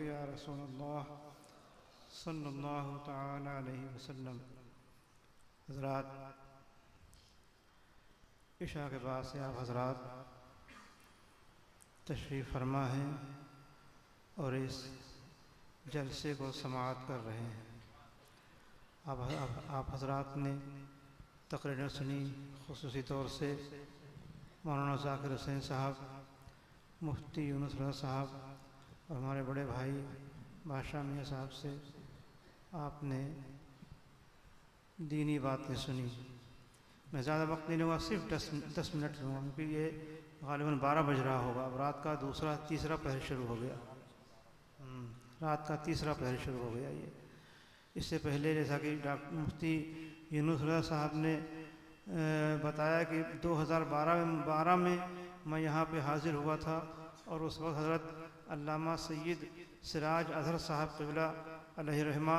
या रसूलल्लाह सल्लल्लाहु तआला अलैहि वसल्लम। हज़रात, इशा के बाद से आप हज़रात तशरीफ़ फरमा हैं और इस जलसे को समाअत कर रहे हैं। आप हज़रात ने तकरीर सुनी, ख़ुसूसी तौर से मौलाना ज़ाकिर हुसैन साहब, मुफ्ती यूनुस रज़ा साहब और हमारे बड़े भाई बादशाह मियाँ साहब से आपने दीनी बातें सुनी। मैं ज़्यादा वक्त नहीं लूँगा, सिर्फ 10 मिनट लूँगा, क्योंकि ये ग़ालिबन 12 बज रहा होगा। अब रात का तीसरा पहर शुरू हो गया। रात का तीसरा पहर शुरू हो गया। ये इससे पहले जैसा कि मुफ्ती यूनुस रज़ा साहब ने बताया कि 2012 में मैं यहाँ पे हाज़िर हुआ था और उस वक्त हज़रत अल्लामा सैयद सिराज अज़हर साहब क़िबला अलैहि रहमा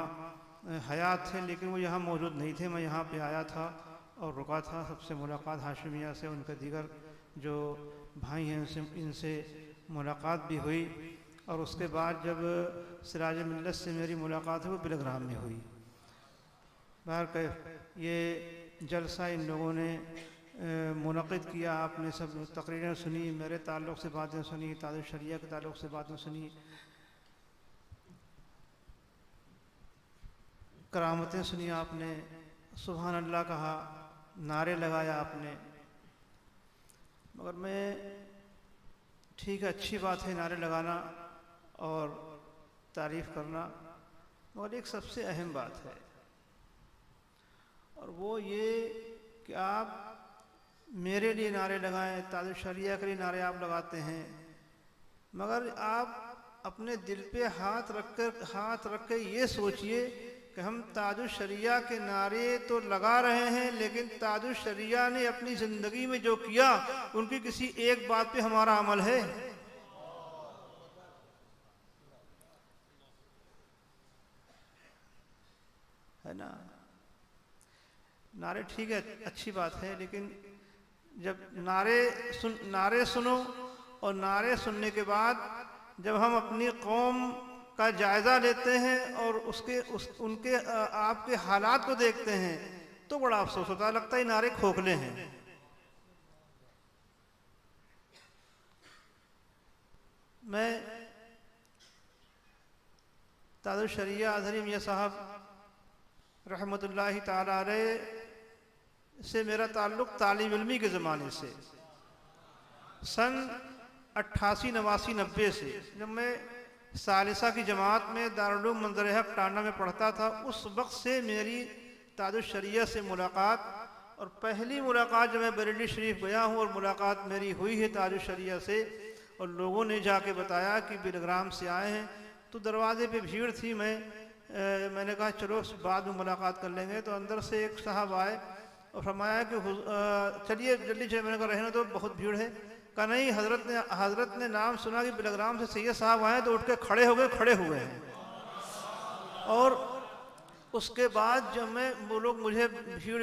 हयात थे, लेकिन वो यहाँ मौजूद नहीं थे। मैं यहाँ पे आया था और रुका था। सबसे मुलाकात हाशिमिया से, उनके दीगर जो भाई हैं इनसे मुलाकात भी हुई। और उसके बाद जब सिराज मिल्लत से मेरी मुलाकात है वो बिलग्राम में हुई। बहरकैफ ये जलसा इन लोगों ने मुनक़िद किया। आपने सब तकरीरें सुनी, मेरे ताल्लुक़ से बातें सुनी, ताज़ शरिया के ताल्लुक़ से बातें सुनी, करामतें सुनी आपने, सुभान अल्लाह कहा, नारे लगाया आपने। मगर मैं ठीक है, अच्छी बात है नारे लगाना और तारीफ़ करना, मगर एक सबसे अहम बात है और वो ये कि आप मेरे लिए नारे लगाएं, ताज़ शरिया के लिए नारे आप लगाते हैं, मगर आप अपने दिल पे हाथ रख कर ये सोचिए कि हम ताजुल शरिया के नारे तो लगा रहे हैं, लेकिन ताजुल शरिया ने अपनी ज़िंदगी में जो किया उनकी किसी एक बात पे हमारा अमल है ना। नारे ठीक है, अच्छी बात है, लेकिन जब नारे सुनो और नारे सुनने के बाद जब हम अपनी कौम का जायज़ा लेते हैं और उनके आपके हालात को देखते हैं तो बड़ा अफसोस होता है, लगता है नारे खोखले हैं। मैं ताजुल शरिया अज़हरी मियाँ साहब रहमतुल्लाहि ताला अलैह से मेरा ताल्लुक़ तालीम इल्मी के ज़माने से, सन 88, 89, 90 से, जब मैं सालिसा की जमात में दारुल उलूम मंज़र-ए-हक़ टांडा में पढ़ता था, उस वक्त से मेरी ताजुल शरिया से मुलाकात। और पहली मुलाकात जब मैं बरेली शरीफ गया हूँ और मुलाकात मेरी हुई है ताजुल शरिया से, और लोगों ने जाके बताया कि बिलग्राम से आए हैं, तो दरवाज़े पे भीड़ थी। मैंने कहा चलो बाद में मुलाकात कर लेंगे। तो अंदर से एक साहब आए और फरमाया कि चलिए जल्दी चलिए। मैंने कहा रहने तो बहुत भीड़ है। कहा नहीं, हज़रत ने नाम सुना कि बिलग्राम से सैयद साहब आए तो उठ के खड़े हुए हैं। और उसके बाद जब वो लोग मुझे भीड़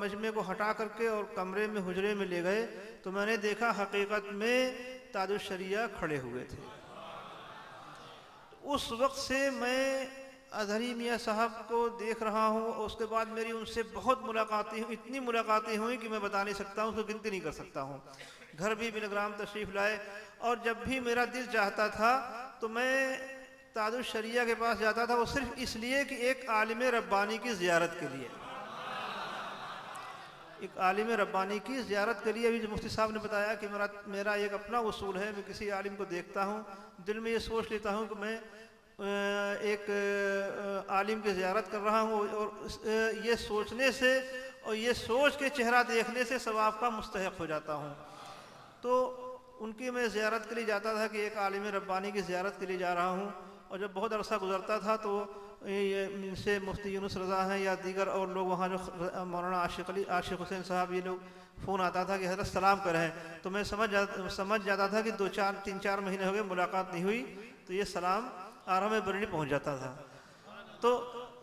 मजमे को हटा करके और कमरे में हुजरे में ले गए तो मैंने देखा हकीकत में ताजुल शरिया खड़े हुए थे। उस वक्त से मैं अज़हरी मियाँ साहब को देख रहा हूँ और उसके बाद मेरी उनसे बहुत मुलाकातें हुई, इतनी मुलाकातें हुई कि मैं बता नहीं सकता हूँ, उसको गिनती नहीं कर सकता हूँ। घर भी बिलग्राम तशरीफ़ लाए और जब भी मेरा दिल चाहता था तो मैं ताजुल शरिया के पास जाता था, वो सिर्फ इसलिए कि एक आलिम रब्बानी की ज़ियारत के लिए, एक आलिम रब्बानी की ज़ियारत के लिए। अभी मुफ्ती साहब ने बताया कि मेरा एक अपना उसूल है, मैं किसी आलिम को देखता हूँ, दिल में ये सोच लेता हूँ कि मैं एक आलिम की ज़ियारत कर रहा हूँ, और ये सोचने से और ये सोच के चेहरा देखने से सवाब का मुस्तहिक़ हो जाता हूँ। तो उनकी मैं ज़ियारत के लिए जाता था कि एक आलिम रब्बानी की ज़ियारत के लिए जा रहा हूँ। और जब बहुत अरसा गुज़रता था तो इनसे मुफ्ती यूनुस रज़ा हैं या दीगर और लोग वहाँ जो मौलाना आशिक़ हुसैन साहब, ये लोग फ़ोन आता था कि हज़रत सलाम कर रहे हैं। तो मैं समझ जाता था कि 3-4 महीने हो गए मुलाकात नहीं हुई, तो ये सलाम आराम में बरेली पहुँच जाता था। तो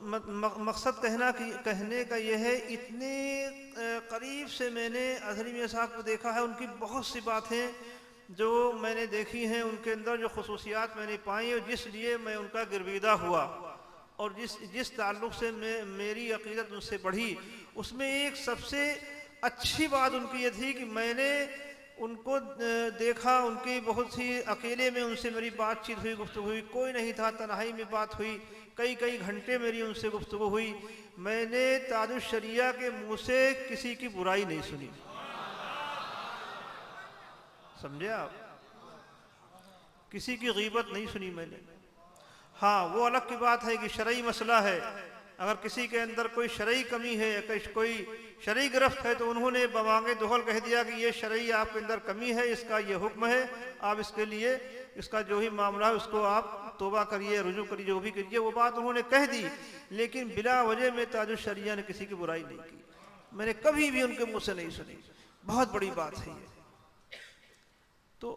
मकसद कहने का यह है, इतने करीब से मैंने अज़हरी मियाँ साहब को देखा है। उनकी बहुत सी बातें जो मैंने देखी हैं उनके अंदर जो खसूसियात मैंने पाई और जिस लिए मैं उनका गिरविदा हुआ और जिस ताल्लुक़ से मेरी अक़ीदत उनसे बढ़ी, उसमें एक सबसे अच्छी बात उनकी ये थी कि मैंने उनको देखा, उनकी बहुत सी अकेले में उनसे मेरी बातचीत हुई, गुफ्तगू हुई, कोई नहीं था, तन्हाई में बात हुई, कई कई घंटे मेरी उनसे गुफ्तगू हुई। मैंने ताजुश शरिया के मुँह से किसी की बुराई नहीं सुनी। समझे आप? किसी की गीबत नहीं सुनी मैंने। हाँ, वो अलग की बात है कि शरई मसला है, अगर किसी के अंदर कोई शरई कमी है या कोई शरई गिरफ्त है तो उन्होंने बमांगे दुहल कह दिया कि ये शरई आपके अंदर कमी है, इसका ये हुक्म है, आप इसके लिए इसका जो ही मामला है उसको आप तौबा करिए, रुजू करिए, जो भी करिए, वो बात उन्होंने कह दी। लेकिन बिला वजह में ताजुश शरिया ने किसी की बुराई नहीं की, मैंने कभी भी उनके मुँह से नहीं सुनी। बहुत बड़ी बात है ये। तो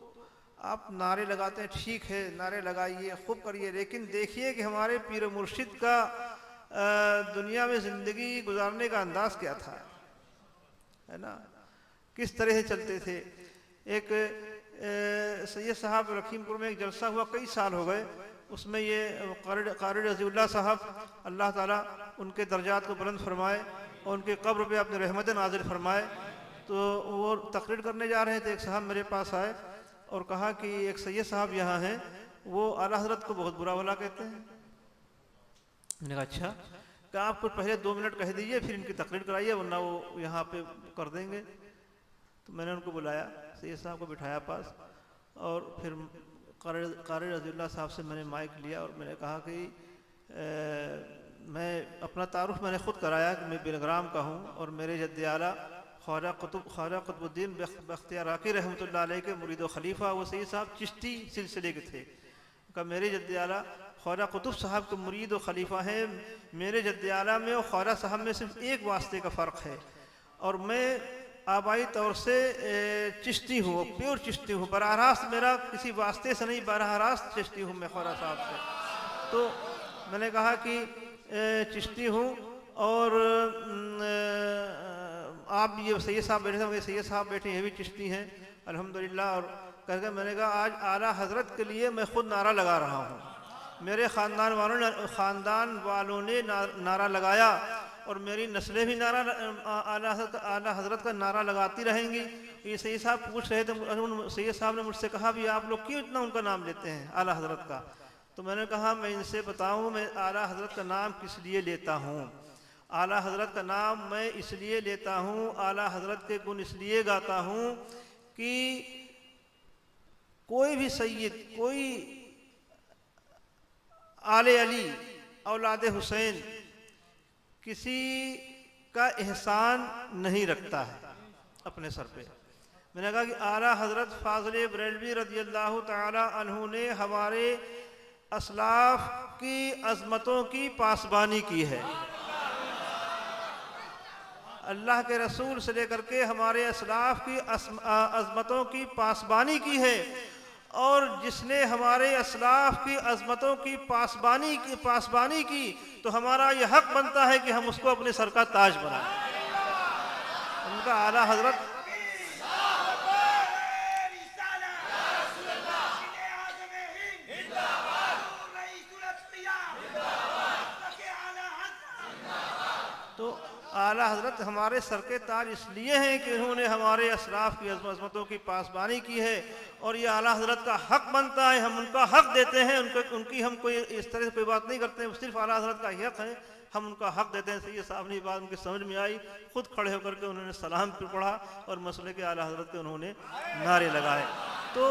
आप नारे लगाते हैं, ठीक है, नारे लगाइए, खूब करिए, लेकिन देखिए कि हमारे पीर मुर्शिद का दुनिया में ज़िंदगी गुजारने का अंदाज़ क्या था, है ना, किस तरह से चलते थे। एक सैयद साहब लखीमपुर में एक जलसा हुआ, कई साल हो गए, उसमें ये कारी रज़ीउल्लाह साहब, अल्लाह ताला उनके दर्जात को बुलंद फरमाए और उनके कब्र पे अपने रहमत नाज़िल फरमाए। तो वो तकरीर करने जा रहे थे, एक साहब मेरे पास आए और कहा कि एक सैयद साहब यहाँ हैं, वो आला हज़रत को बहुत बुरा भला कहते हैं। मैंने कहा अच्छा, क्या आप कुछ पहले 2 मिनट कह दीजिए फिर इनकी तकरीर कराइए, वरना वो यहाँ पे कर देंगे। तो मैंने उनको बुलाया, सैयद साहब को बिठाया पास, और फिर कारी रज़ीउल्लाह साहब से मैंने माइक लिया और मैंने कहा कि मैं अपना तारुफ मैंने ख़ुद कराया कि मैं बेलग्राम का हूँ और मेरे जद्द आला ख्वाजा कुतुबुद्दीन बख्तियार राकी रहमतुल्लाह अलैह के मुरीद व खलीफा वो सैयद साहब चिश्ती सिलसिले के थे। का मेरे जद्द आला ख्वाजा कुतुब साहब के मुरीद व खलीफा हैं, मेरे जद्द आला में और ख्वाजा साहब में सिर्फ एक वास्ते का फ़र्क है, और मैं आबाई तौर से चिश्ती हूँ, प्योर चिश्ती हूँ, बराह रास्त मेरा किसी वास्ते से नहीं, बराह रास्त चिश्ती हूँ मैं ख्वाजा साहब से। तो मैंने कहा कि चिश्ती हूँ और आप ये सैयद साहब बैठे थे, सैयद साहब बैठे, ये भी चिश्ती हैं अल्हम्दुलिल्लाह। और करके मैंने कहा आज आला हज़रत के लिए मैं ख़ुद नारा लगा रहा हूँ, मेरे ख़ानदान वालों ने नारा लगाया और मेरी नस्लें भी नारा आला हज़रत का नारा लगाती रहेंगी। ये सैयद साहब पूछ रहे थे, सैयद साहब ने मुझसे कहा भी आप लोग क्यों इतना उनका नाम लेते हैं आला हज़रत का? तो मैंने कहा मैं इनसे बताऊँ मैं आला हज़रत का नाम किस लिए लेता हूँ। आला हज़रत का नाम मैं इसलिए लेता हूँ, आला हज़रत के गुण इसलिए गाता हूँ कि कोई भी सैयद, कोई आले अली औलाद हुसैन किसी का एहसान नहीं रखता है अपने सर पे। मैंने कहा कि आला हज़रत फाज़िल बरेलवी रज़ियल्लाहु ताला अन्हु ने हमारे असलाफ की अज़मतों की पासबानी की है, अल्लाह के रसूल से लेकर के हमारे असलाफ की अज़मतों की पासबानी की है। और जिसने हमारे असलाफ की अज़मतों की पासबानी की तो हमारा यह हक बनता है कि हम उसको अपने सर का ताज बनाएं। उनका आला हज़रत तो आला हज़रत हमारे सर के ताज इसलिए हैं कि उन्होंने हमारे असलाफ की अज़मतों की पासबानी की है, और ये आला हज़रत का हक बनता है, हम उनका हक देते हैं। उनकी हम कोई इस तरह से कोई बात नहीं करते हैं, सिर्फ आला हज़रत का हक है, हम उनका हक देते हैं। सैयद साहब ने बात उनकी समझ में आई, खुद खड़े होकर के उन्होंने सलाम पढ़ा और मसले के आला हज़रत के उन्होंने नारे लगाए। तो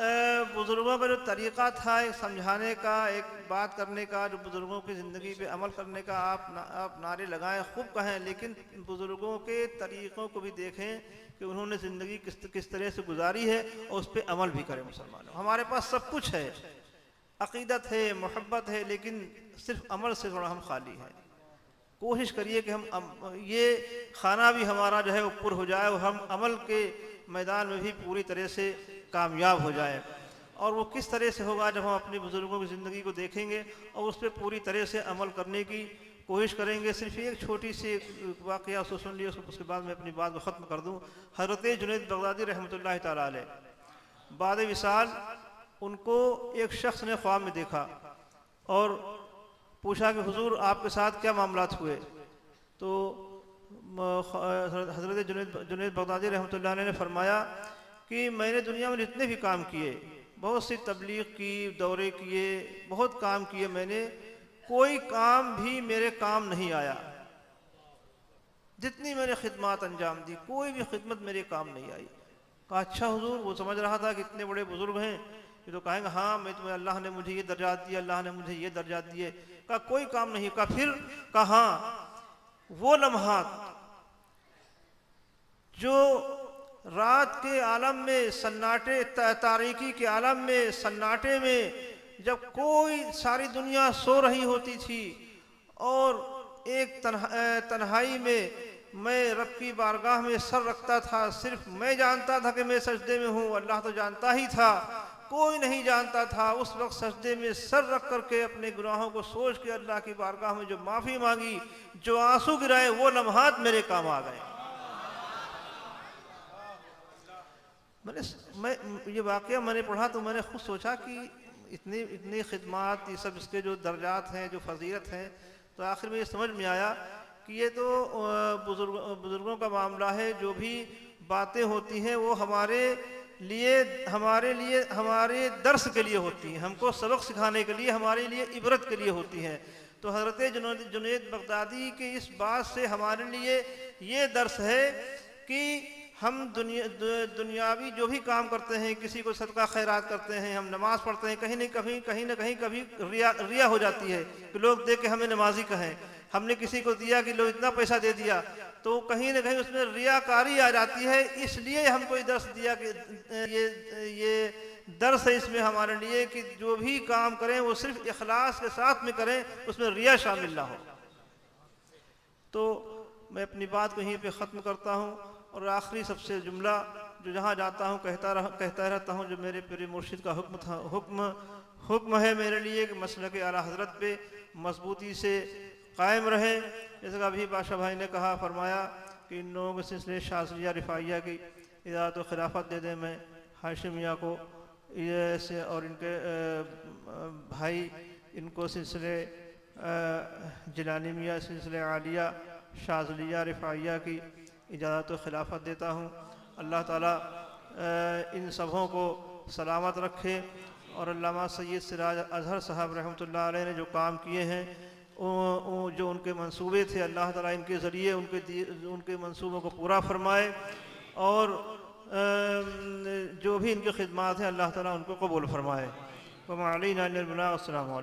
बुज़ुर्गों का जो तरीक़ा था एक समझाने का, एक बात करने का, जो बुज़ुर्गों की ज़िंदगी पे अमल करने का, आप नारे लगाएं, खूब कहें, लेकिन बुज़ुर्गों के तरीक़ों को भी देखें कि उन्होंने ज़िंदगी किस तरह से गुजारी है और उस पर अमल भी करें। मुसलमानों, हमारे पास सब कुछ है, अक़ीदत है, मोहब्बत है, लेकिन सिर्फ अमल से थोड़ा हम खाली हैं। कोशिश करिए कि हम ये खाना भी हमारा जो है ऊपर हो जाए और हम अमल के मैदान में भी पूरी तरह से कामयाब हो जाए। और वो किस तरह से होगा जब हम अपने बुज़ुर्गों की ज़िंदगी को देखेंगे और उस पर पूरी तरह से अमल करने की कोशिश करेंगे। सिर्फ एक छोटी सी वाक़या उसको सुन लिया, उसके बाद मैं अपनी बात को ख़त्म कर दूँ। हज़रत जुनैद बगदादी रहमतुल्लाह ताला अलैह, बाद विसाल उनको एक शख्स ने ख्वाब में देखा और पूछा कि हुजूर आपके साथ क्या मामलात हुए। तो हज़रत जुनैद बगदादी रहमतुल्लाह अलैह ने फरमाया कि मैंने दुनिया में जितने भी काम किए, बहुत सी तबलीग की, दौरे किए, बहुत काम किए मैंने, कोई काम भी मेरे काम नहीं आया। जितनी मैंने खिदमत अंजाम दी, कोई भी खिदमत मेरे काम नहीं आई। कहा अच्छा हुजूर, वो समझ रहा था कि इतने बड़े बुजुर्ग हैं, ये तो कहेंगे हाँ मैं तुम्हें, अल्लाह ने मुझे ये दर्जात दिए, अल्लाह ने मुझे ये दर्जात दिए। कहा कोई काम नहीं। कहा फिर? कहा हाँ, वो लम्हात जो रात के आलम में सन्नाटे, तारीकी के आलम में सन्नाटे में, जब कोई सारी दुनिया सो रही होती थी और एक तन्हाई में मैं रब की बारगाह में सर रखता था, सिर्फ मैं जानता था कि मैं सजदे में हूँ, अल्लाह तो जानता ही था, कोई नहीं जानता था। उस वक्त सजदे में सर रख करके अपने गुनाहों को सोच के अल्लाह की बारगाह में जो माफ़ी मांगी, जो आंसू गिराए, वो लम्हात मेरे काम आ गए। मैं ये वाक़या मैंने पढ़ा तो मैंने खुद सोचा कि इतनी खिदमत, ये सब इसके जो दर्जात हैं, जो फजीलत हैं, तो आखिर में ये समझ में आया कि ये तो बुज़ुर्गों का मामला है। जो भी बातें होती हैं वो हमारे लिए हमारे दर्स के लिए होती हैं, हमको सबक सिखाने के लिए, हमारे लिए इबरत के लिए होती हैं। तो हज़रत जुनैद बगदादी के इस बात से हमारे लिए ये दर्स है कि हम दुनियावी जो भी काम करते हैं, किसी को सदका खैरात करते हैं, हम नमाज पढ़ते हैं, कहीं न कहीं कभी रिया हो जाती है कि लोग देख के हमें नमाजी कहें। हमने किसी को दिया कि लो इतना पैसा दे दिया, तो कहीं न कहीं उसमें रियाकारी आ जाती है। इसलिए हमको ये दर्स दिया कि ये दर्स है इसमें हमारे लिए कि जो भी काम करें वो सिर्फ इखलास के साथ में करें, उसमें रिया शामिल ना हो। तो मैं अपनी बात को यहीं पे ख़त्म करता हूँ और आखिरी सबसे जुमला जो जहाँ जाता हूँ कहता रहता हूँ, जो मेरे पीर मुर्शिद का हुक्म है मेरे लिए कि मसलक आला हज़रत पे मजबूती से कायम रहे। जैसे कि अभी बादशाह भाई ने कहा, फरमाया कि इन लोगों के सिलसिले शाज़लिया रिफ़ाइया की इजाज़त व खिलाफत दे दें मैं हाशिम मियाँ को, ये से और इनके भाई इनको सिलसिले जिलानी मियाँ सिलसिले आलिया शाज़लिया रिफ़ाइया की इजाज़त व खिलाफत देता हूँ। अल्लाह ताला इन सबों को सलामत रखे और अल्लामा सैयद सिराज अज़हर साहब रहमतुल्लाह अलैह ने जो काम किए हैं, जो उनके मंसूबे थे, अल्लाह ताला इनके ज़रिए उनके मंसूबों को पूरा फरमाए और जो भी इनकी खिदमत है अल्लाह ताला उनको कबूल फरमाए। व मा अलैना इल्लल बलाग। अस्सलामु अलैकुम।